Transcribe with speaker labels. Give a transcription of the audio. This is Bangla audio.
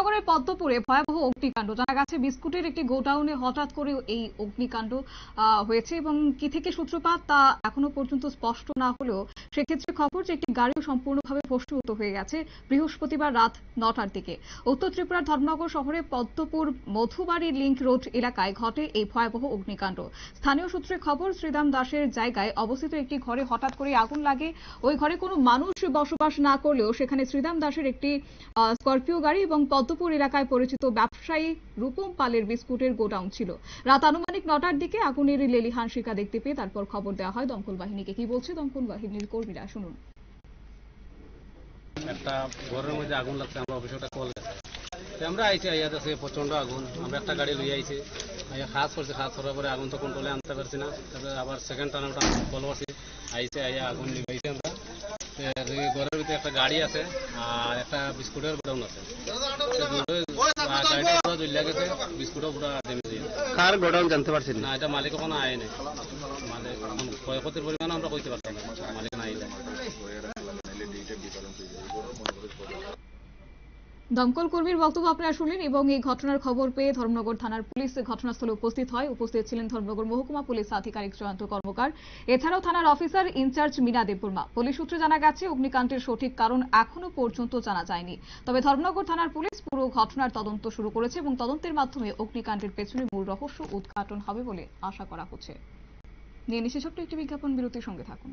Speaker 1: ধর্মনগরের পদ্মপুরে ভয়াবহ অগ্নিকাণ্ড। জানা গেছে বিস্কুটের একটি গোডাউনে হঠাৎ করে এই অগ্নিকাণ্ড হয়েছে এবং কি থেকে সূত্রপাত তা এখনো পর্যন্ত স্পষ্ট না হলেও সেক্ষেত্রে খবর যে একটি গাড়িও সম্পূর্ণভাবে ভস্মীভূত হয়ে গেছে বৃহস্পতিবার রাত 9টার দিকে। উত্তর ত্রিপুরার ধর্মনগর শহরে পদ্মপুর মধুবাড়ি লিংক রোড এলাকায় ঘটে এই ভয়াবহ অগ্নিকাণ্ড। স্থানীয় সূত্রে খবর, শ্রীরাম দাসের জায়গায় অবস্থিত একটি ঘরে হঠাৎ করে আগুন লাগে। ওই ঘরে কোনো মানুষ বসবাস না করলেও সেখানে শ্রীরাম দাসের একটি স্করপিও গাড়ি এবং পদ্মপুর এলাকায় পরিচিত ব্যবসায়ী রূপম পালের বিস্কুটের গোডাউন ছিল। রাত আনুমানিক 9টার দিকে আগুনের লেলিহান শিখা দেখতে পেয়ে তারপর খবর দেওয়া হয় দমকল বাহিনীকে। কি বলছে দমকল বাহিনীর কর্মীরা, শুনুন।
Speaker 2: একটা ঘরের মধ্যে আগুন লাগছে, আমরা অফিসে একটা কল গেছে, আমরা আইছি, আইয়া আছে প্রচন্ড আগুন। আমরা একটা গাড়ি লইয়া আইছি, আইয়া খাস করছি, খাস করার পরে আগুন তো কন্ট্রোলে আনতে পারছি না। তারপরে আবার সেকেন্ড টার্ন ওটা কল করছি, আইছে, আইয়া আগুন নিভাইছি আমরা। ঘরের ভিতরে একটা গাড়ি আছে আর একটা বিস্কুটের গোডাউন আছে, গাড়িটা পুরো জ্বলিয়া গেছে, বিস্কুটও পুরো ড্যামেজ হয়ে গেছে।
Speaker 3: কার গোডাউন জানতে পারছেন
Speaker 2: না, এটা মালিক কোনো আয় নাই, মালিক ক্ষয়ক্ষতির পরিমাণ আমরা কইতে পারতাম না, মালিক না আইলে।
Speaker 1: দমকল কর্মীর বক্তব্য আপনারা শুনলেন এবং এই ঘটনার খবর পেয়ে ধর্মনগর থানার পুলিশ ঘটনাস্থলে উপস্থিত হয়। উপস্থিত ছিলেন ধর্মনগর মহকুমা পুলিশ আধিকারিক জয়ন্ত কর্মকার, এছাড়াও থানার officer incharge Meena Debbarma. Police সূত্রে জানা গেছে অগ্নিকাণ্ডের সঠিক কারণ এখনো পর্যন্ত জানা যায়নি, তবে ধর্মনগর থানার পুলিশ পুরো ঘটনার তদন্ত শুরু করেছে এবং তদন্তের মাধ্যমে অগ্নিকাণ্ডের পেছনে মূল রহস্য উদ্ঘাটন হবে বলে আশা করা হচ্ছে। নিয়ে নিচ্ছে ছোট্ট একটি বিজ্ঞাপন বিরতির সঙ্গে থাকুন।